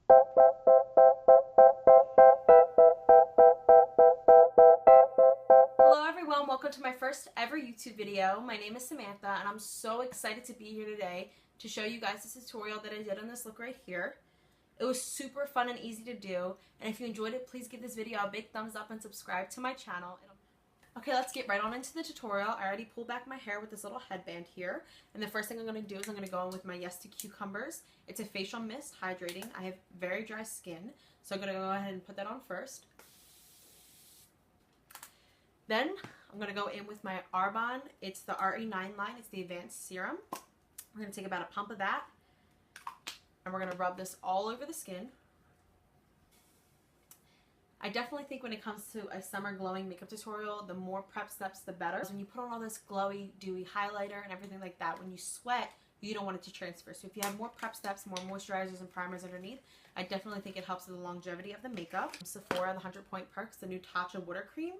Hello everyone, welcome to my first ever YouTube video. My name is Samantha and I'm so excited to be here today to show you guys this tutorial that I did on this look right here. It was super fun and easy to do, and if you enjoyed it, please give this video a big thumbs up and subscribe to my channel. Okay, let's get right on into the tutorial. I already pulled back my hair with this little headband here, and the first thing I'm going to do is I'm going to go in with my Yes to Cucumbers. It's a facial mist, hydrating. I have very dry skin, so I'm going to go ahead and put that on first. Then I'm going to go in with my Arbonne. It's the RE9 line. It's the Advanced Serum. We're going to take about a pump of that, and we're going to rub this all over the skin. I definitely think when it comes to a summer glowing makeup tutorial, the more prep steps, the better. When you put on all this glowy, dewy highlighter and everything like that, when you sweat, you don't want it to transfer. So if you have more prep steps, more moisturizers and primers underneath, I definitely think it helps with the longevity of the makeup. Sephora, the 100 Point Perks, the new Tatcha Water Cream.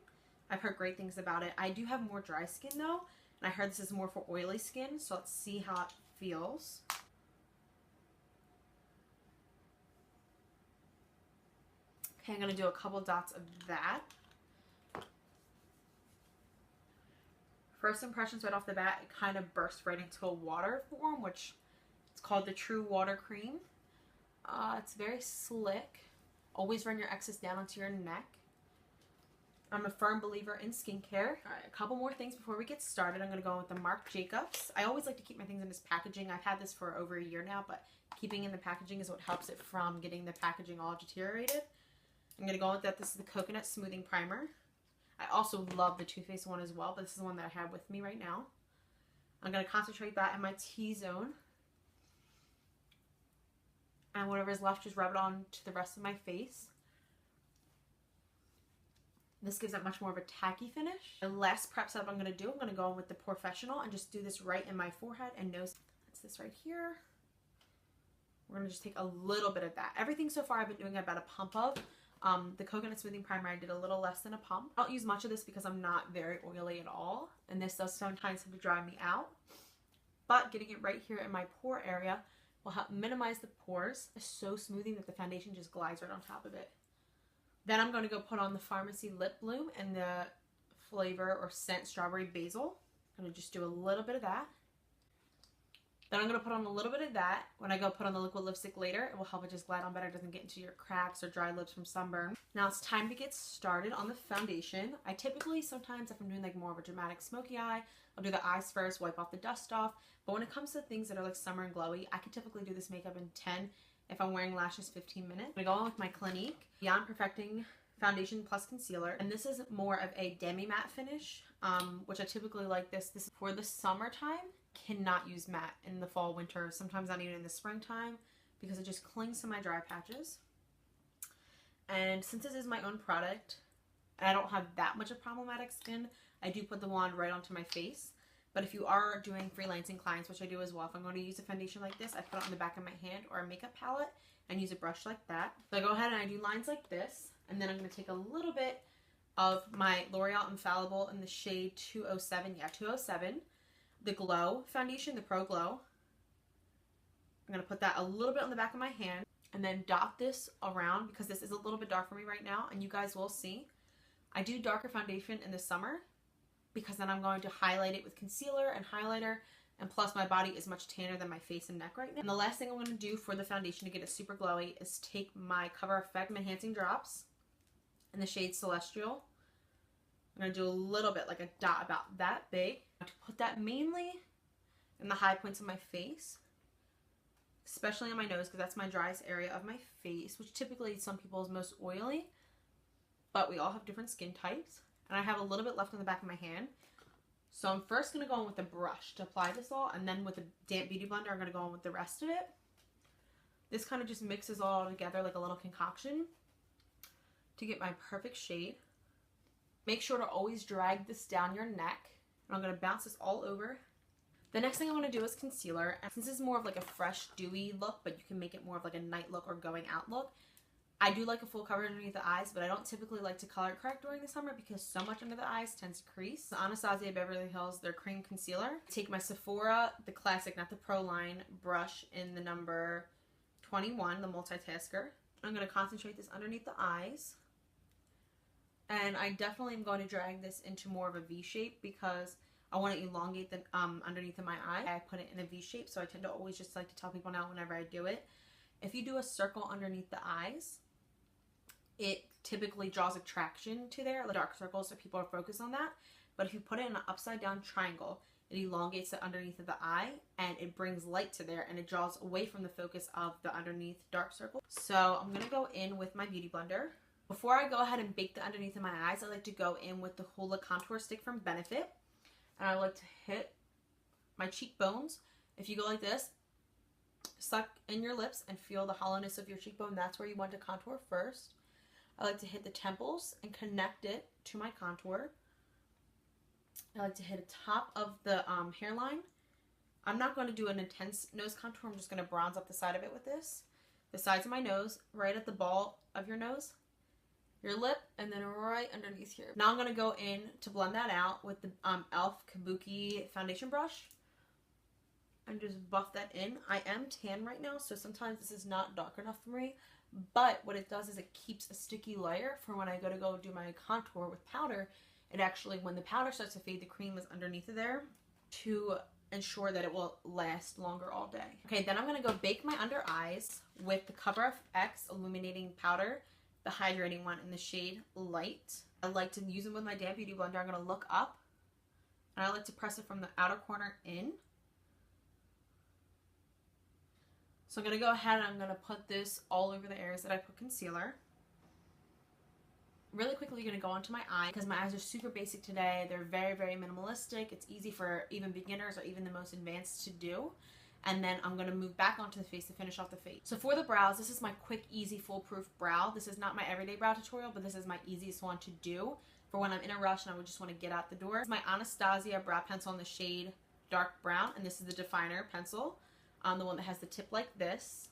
I've heard great things about it. I do have more dry skin though, and I heard this is more for oily skin, so let's see how it feels. Okay, I'm going to do a couple dots of that. First impressions right off the bat, it kind of bursts right into a water form, which it's called the THRU Water Cream. It's very slick. Always run your excess down onto your neck. I'm a firm believer in skincare. Alright, a couple more things before we get started. I'm going to go in with the Marc Jacobs. I always like to keep my things in this packaging. I've had this for over a year now, but keeping in the packaging is what helps it from getting the packaging all deteriorated. I'm going to go with that. This is the Coconut Smoothing Primer. I also love the Too Faced one as well, but this is the one that I have with me right now. I'm going to concentrate that in my T-zone. And whatever is left, just rub it on to the rest of my face. This gives it much more of a tacky finish. The last prep step I'm going to do, I'm going to go in with the Professional and just do this right in my forehead and nose. That's this right here. We're going to just take a little bit of that. Everything so far I've been doing about a pump of. The Coconut Smoothing Primer I did a little less than a pump. I don't use much of this because I'm not very oily at all, and this does sometimes have to dry me out. But getting it right here in my pore area will help minimize the pores. It's so smoothing that the foundation just glides right on top of it. Then I'm going to go put on the Pharmacy Lip Bloom and the flavor or scent Strawberry Basil. I'm going to just do a little bit of that. Then I'm going to put on a little bit of that. When I go put on the liquid lipstick later, it will help it just glide on better. It doesn't get into your cracks or dry lips from sunburn. Now it's time to get started on the foundation. I typically, sometimes if I'm doing like more of a dramatic smoky eye, I'll do the eyes first, wipe off the dust off. But when it comes to things that are like summer and glowy, I can typically do this makeup in 10. If I'm wearing lashes, 15 minutes. I'm going to go on with my Clinique Beyond Perfecting Foundation Plus Concealer. And this is more of a demi-matte finish, which I typically like this. This is for the summertime. Cannot use matte in the fall, winter, sometimes not even in the springtime, because it just clings to my dry patches. And since this is my own product, and I don't have that much of problematic skin, I do put the wand right onto my face. But if you are doing freelancing clients, which I do as well, if I'm going to use a foundation like this, I put it on the back of my hand or a makeup palette and use a brush like that. So I go ahead and I do lines like this, and then I'm going to take a little bit of my L'Oreal Infallible in the shade 207, 207. The Glow foundation, the Pro Glow. I'm going to put that a little bit on the back of my hand and then dot this around because this is a little bit dark for me right now, and you guys will see. I do darker foundation in the summer because then I'm going to highlight it with concealer and highlighter, and plus my body is much tanner than my face and neck right now. And the last thing I'm going to do for the foundation to get it super glowy is take my Cover Effect Enhancing Drops in the shade Celestial. I'm going to do a little bit, like a dot about that big. To put that mainly in the high points of my face, especially on my nose because that's my driest area of my face, which typically some people is most oily, but we all have different skin types. And I have a little bit left on the back of my hand. So I'm first going to go in with a brush to apply this all, and then with a damp beauty blender I'm going to go in with the rest of it. This kind of just mixes all together like a little concoction to get my perfect shade. Make sure to always drag this down your neck. And I'm going to bounce this all over. The next thing I'm going to do is concealer. And since this is more of like a fresh, dewy look, but you can make it more of like a night look or going out look, I do like a full coverage underneath the eyes, but I don't typically like to color correct during the summer because so much under the eyes tends to crease. The Anastasia Beverly Hills, their cream concealer. Take my Sephora, the classic, not the Pro line, brush in the number 21, the multitasker. I'm going to concentrate this underneath the eyes. And I definitely am going to drag this into more of a V shape because I want to elongate the underneath of my eye. I put it in a V shape, so I tend to always just like to tell people now whenever I do it. If you do a circle underneath the eyes, it typically draws attraction to there, like dark circles, so people are focused on that. But if you put it in an upside down triangle, it elongates the underneath of the eye and it brings light to there and it draws away from the focus of the underneath dark circle. So I'm going to go in with my Beauty Blender. Before I go ahead and bake the underneath of my eyes, I like to go in with the Hoola Contour Stick from Benefit. And I like to hit my cheekbones. If you go like this, suck in your lips and feel the hollowness of your cheekbone. That's where you want to contour first. I like to hit the temples and connect it to my contour. I like to hit the top of the hairline. I'm not going to do an intense nose contour. I'm just going to bronze up the side of it with this. The sides of my nose, right at the ball of your nose, your lip, and then right underneath here. Now I'm going to go in to blend that out with the e.l.f. Kabuki foundation brush and just buff that in. I am tan right now, so sometimes this is not dark enough for me, but what it does is it keeps a sticky layer for when I go do my contour with powder. It actually, when the powder starts to fade, the cream is underneath of there to ensure that it will last longer all day. Okay, then I'm going to go bake my under eyes with the Cover FX Illuminating Powder, the hydrating one in the shade Light. I like to use it with my damp Beauty Blender. I'm going to look up, and I like to press it from the outer corner in. So I'm going to go ahead and I'm going to put this all over the areas that I put concealer. Really quickly, you're going to go onto my eye because my eyes are super basic today. They're very, very minimalistic. It's easy for even beginners or even the most advanced to do. And then I'm going to move back onto the face to finish off the face. So for the brows, this is my quick, easy, foolproof brow. This is not my everyday brow tutorial, but this is my easiest one to do for when I'm in a rush and I would just want to get out the door. This is my Anastasia brow pencil in the shade Dark Brown, and this is the definer pencil, the one that has the tip like this.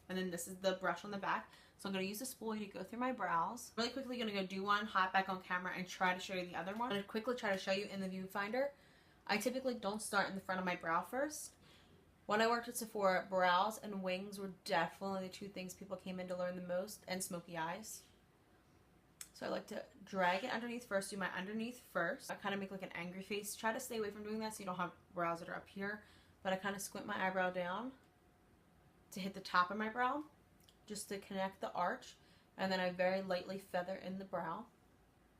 And then this is the brush on the back. So I'm going to use the spoolie to go through my brows. Really quickly going to go do one, hop back on camera, and try to show you the other one. I'm going to quickly try to show you in the viewfinder. I typically don't start in the front of my brow first. When I worked at Sephora, brows and wings were definitely the two things people came in to learn the most, and smoky eyes. So I like to drag it underneath first, do my underneath first. I kind of make like an angry face. Try to stay away from doing that so you don't have brows that are up here. But I kind of squint my eyebrow down to hit the top of my brow, just to connect the arch, and then I very lightly feather in the brow.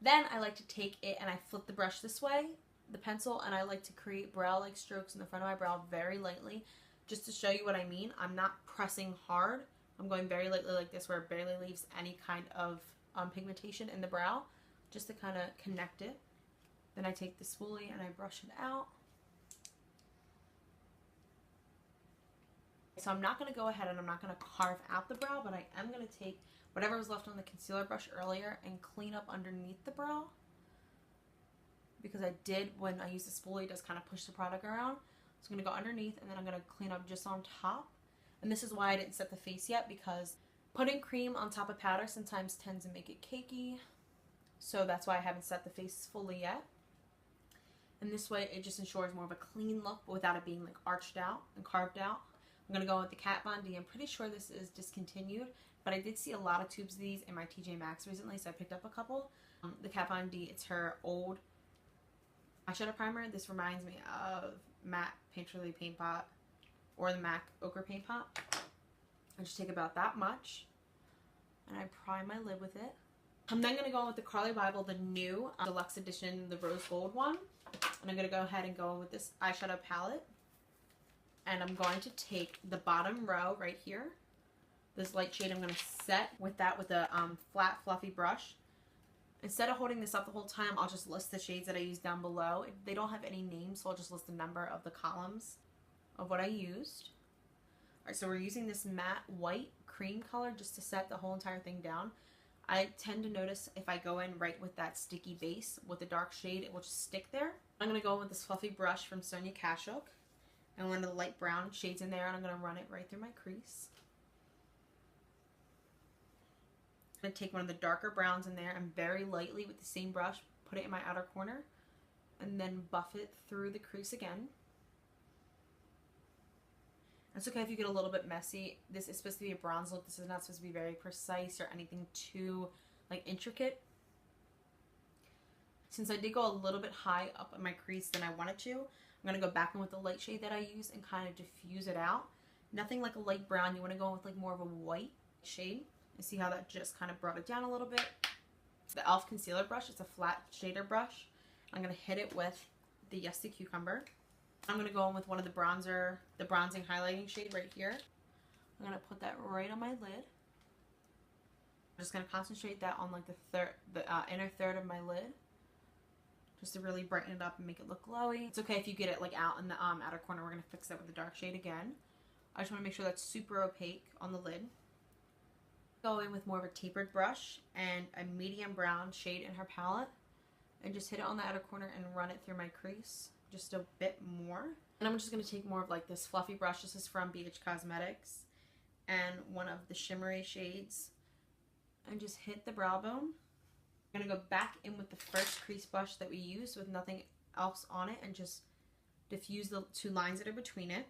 Then I like to take it and I flip the brush this way, the pencil, and I like to create brow-like strokes in the front of my brow very lightly, just to show you what I mean. I'm not pressing hard. I'm going very lightly like this, where it barely leaves any kind of pigmentation in the brow, just to kind of connect it. Then I take the spoolie and I brush it out. So I'm not going to go ahead and I'm not going to carve out the brow, but I am going to take whatever was left on the concealer brush earlier and clean up underneath the brow. Because I did, when I use the spoolie, it does kind of push the product around. So I'm going to go underneath and then I'm going to clean up just on top. And this is why I didn't set the face yet, because putting cream on top of powder sometimes tends to make it cakey. So that's why I haven't set the face fully yet. And this way it just ensures more of a clean look, but without it being like arched out and carved out. I'm going to go with the Kat Von D. I'm pretty sure this is discontinued, but I did see a lot of tubes of these in my TJ Maxx recently, so I picked up a couple. The Kat Von D, it's her old eyeshadow primer. This reminds me of MAC Painterly Paint Pot or the MAC Ochre Paint Pot. I just take about that much, and I prime my lid with it. I'm then going to go in with the Carly Bible, the new deluxe edition, the rose gold one. And I'm going to go ahead and go in with this eyeshadow palette. And I'm going to take the bottom row right here, this light shade. I'm going to set with that with a flat, fluffy brush. Instead of holding this up the whole time, I'll just list the shades that I use down below. They don't have any names, so I'll just list the number of the columns of what I used. Alright, so we're using this matte white cream color just to set the whole entire thing down. I tend to notice if I go in right with that sticky base with the dark shade, it will just stick there. I'm going to go in with this fluffy brush from Sonia Kashuk. And one of the light brown shades in there, and I'm going to run it right through my crease. I'm going to take one of the darker browns in there and very lightly with the same brush, put it in my outer corner, and then buff it through the crease again. It's okay if you get a little bit messy. This is supposed to be a bronze look. This is not supposed to be very precise or anything too like intricate. Since I did go a little bit high up in my crease than I wanted to, I'm going to go back in with the light shade that I use and kind of diffuse it out. Nothing like a light brown. You want to go with like more of a white shade. And see how that just kind of brought it down a little bit. The e.l.f. concealer brush, it's a flat shader brush. I'm going to hit it with the Yes to Cucumber. I'm going to go in with one of the bronzing highlighting shade right here. I'm going to put that right on my lid. I'm just going to concentrate that on like the inner third of my lid, just to really brighten it up and make it look glowy. It's okay if you get it like out in the outer corner. We're going to fix that with the dark shade again. I just want to make sure that's super opaque on the lid. Go in with more of a tapered brush and a medium brown shade in her palette, and just hit it on the outer corner and run it through my crease just a bit more. And I'm just going to take more of like this fluffy brush. This is from BH Cosmetics, and one of the shimmery shades, and just hit the brow bone. I'm going to go back in with the first crease brush that we used with nothing else on it and just diffuse the two lines that are between it.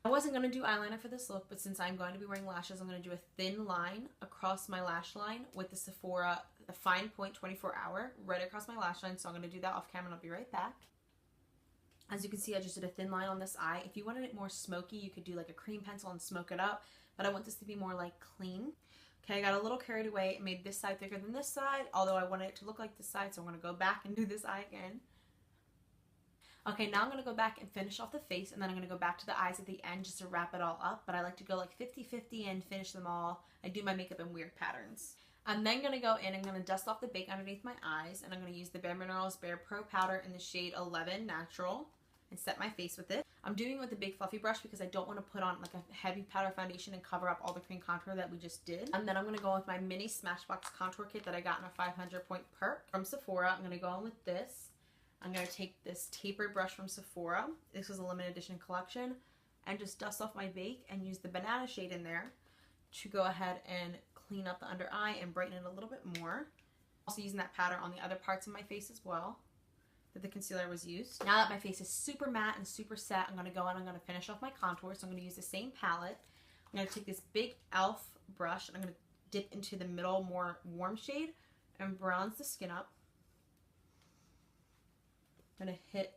I wasn't going to do eyeliner for this look, but since I'm going to be wearing lashes, I'm going to do a thin line across my lash line with the Sephora the Fine Point 24 Hour right across my lash line. So I'm going to do that off camera and I'll be right back. As you can see, I just did a thin line on this eye. If you wanted it more smoky, you could do like a cream pencil and smoke it up, but I want this to be more like clean. Okay, I got a little carried away and made this side thicker than this side, although I wanted it to look like this side, so I'm going to go back and do this eye again. Okay, now I'm going to go back and finish off the face, and then I'm going to go back to the eyes at the end just to wrap it all up, but I like to go like 50-50 and finish them all. I do my makeup in weird patterns. I'm then going to go in and I'm going to dust off the bake underneath my eyes, and I'm going to use the Bare Minerals Bare Pro Powder in the shade 11 Natural and set my face with it. I'm doing it with the big fluffy brush because I don't want to put on like a heavy powder foundation and cover up all the cream contour that we just did. And then I'm going to go with my mini Smashbox contour kit that I got in a 500 point perk from Sephora. I'm going to go in with this. I'm going to take this tapered brush from Sephora. This was a limited edition collection. And just dust off my bake and use the banana shade in there to go ahead and clean up the under eye and brighten it a little bit more. Also using that powder on the other parts of my face as well that the concealer was used. Now that my face is super matte and super set, I'm going to go in and I'm going to finish off my contour. So I'm going to use the same palette. I'm going to take this big e.l.f. brush and I'm going to dip into the middle more warm shade and bronze the skin up. I'm going to hit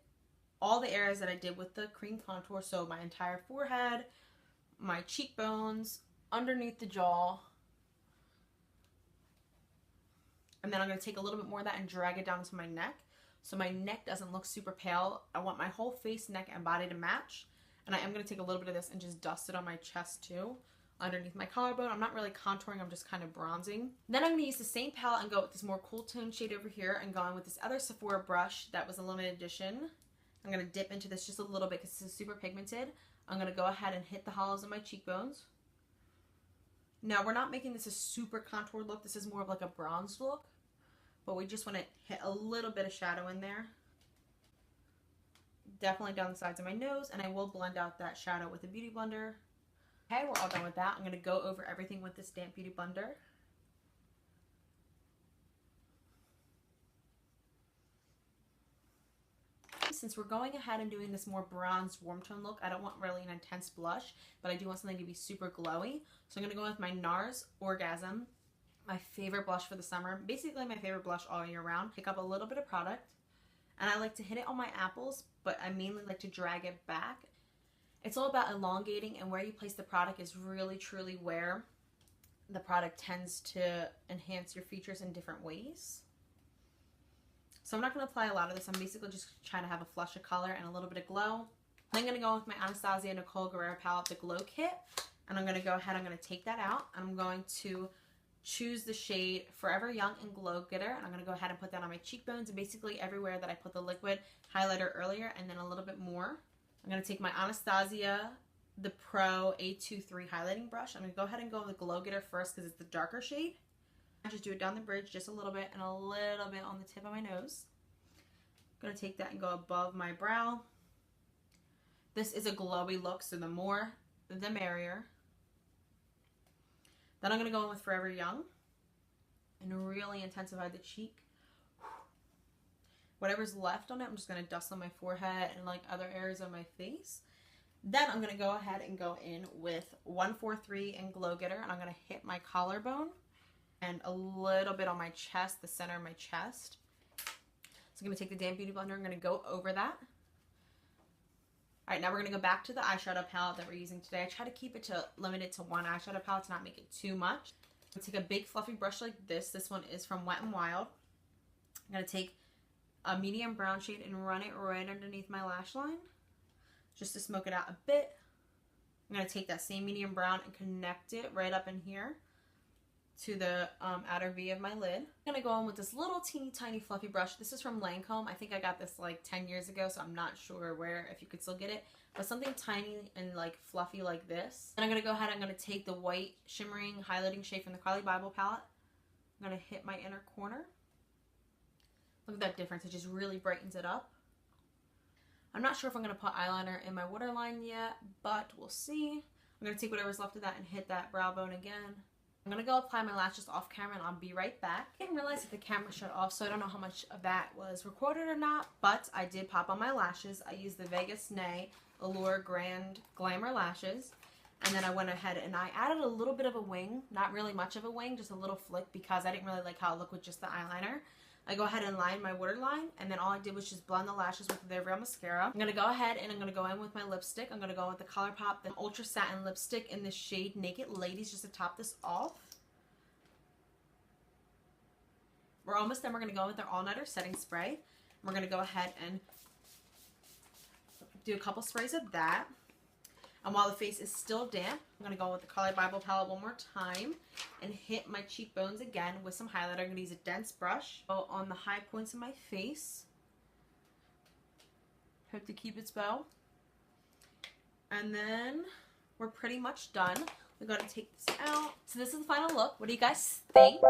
all the areas that I did with the cream contour, so my entire forehead, my cheekbones, underneath the jaw. And then I'm going to take a little bit more of that and drag it down to my neck, so my neck doesn't look super pale. I want my whole face, neck, and body to match. And I am going to take a little bit of this and just dust it on my chest too, underneath my collarbone. I'm not really contouring, I'm just kind of bronzing. Then I'm going to use the same palette and go with this more cool tone shade over here and go in with this other Sephora brush that was a limited edition. I'm going to dip into this just a little bit because this is super pigmented. I'm going to go ahead and hit the hollows of my cheekbones. Now, we're not making this a super contoured look. This is more of like a bronzed look, but we just want to hit a little bit of shadow in there. Definitely down the sides of my nose, and I will blend out that shadow with a beauty blender. Okay, we're all done with that. I'm going to go over everything with this damp beauty blender. Since we're going ahead and doing this more bronzed warm tone look, I don't want really an intense blush, but I do want something to be super glowy. So I'm going to go with my NARS Orgasm, my favorite blush for the summer. Basically my favorite blush all year round. Pick up a little bit of product, and I like to hit it on my apples, but I mainly like to drag it back. It's all about elongating, and where you place the product is really truly where the product tends to enhance your features in different ways. So I'm not going to apply a lot of this. I'm basically just trying to have a flush of color and a little bit of glow. I'm going to go with my Anastasia Nicole Guerrero palette, the Glow Kit. And I'm going to go ahead, I'm going to take that out. I'm going to choose the shade Forever Young and Glow Getter. And I'm going to go ahead and put that on my cheekbones and basically everywhere that I put the liquid highlighter earlier, and then a little bit more. I'm going to take my Anastasia the Pro A23 highlighting brush. I'm going to go ahead and go with the Glow Getter first because it's the darker shade. I just do it down the bridge just a little bit and a little bit on the tip of my nose. I'm going to take that and go above my brow. This is a glowy look, so the more the merrier. Then I'm going to go in with Forever Young and really intensify the cheek. whatever's left on it, I'm just going to dust on my forehead and like other areas of my face. Then I'm going to go ahead and go in with 143 and Glow Getter, and I'm going to hit my collarbone and a little bit on my chest, the center of my chest. So I'm going to take the damp beauty blender, I'm going to go over that. Alright, now we're going to go back to the eyeshadow palette that we're using today. I try to keep it limited to one eyeshadow palette to not make it too much. I'm going to take a big fluffy brush like this. This one is from Wet n Wild. I'm going to take a medium brown shade and run it right underneath my lash line, just to smoke it out a bit. I'm going to take that same medium brown and connect it right up in here to the outer V of my lid. I'm going to go in with this little teeny tiny fluffy brush. This is from Lancome. I think I got this like 10 years ago, so I'm not sure if you could still get it. But something tiny and like fluffy like this. And I'm going to go ahead, I'm going to take the white shimmering highlighting shade from the Carly Bible palette. I'm going to hit my inner corner. Look at that difference. It just really brightens it up. I'm not sure if I'm going to put eyeliner in my waterline yet, but we'll see. I'm going to take whatever's left of that and hit that brow bone again. I'm going to go apply my lashes off camera and I'll be right back. I didn't realize that the camera shut off, so I don't know how much of that was recorded or not, but I did pop on my lashes. I used the Vegas Nay Allure Grand Glamour lashes, and then I went ahead and I added a little bit of a wing, not really much of a wing, just a little flick because I didn't really like how it looked with just the eyeliner. I go ahead and line my waterline, and then all I did was just blend the lashes with the THRU mascara. I'm going to go ahead and I'm going to go in with my lipstick. I'm going to go in with the ColourPop, the Ultra Satin Lipstick in the shade Naked Ladies, just to top this off. We're almost done. We're going to go with our All Nighter Setting Spray. We're going to go ahead and do a couple sprays of that. And while the face is still damp, I'm going to go with the Carly Bible palette one more time and hit my cheekbones again with some highlighter. I'm going to use a dense brush on the high points of my face. Hope to keep its bow. And then we're pretty much done. We're going to take this out. So this is the final look. What do you guys think?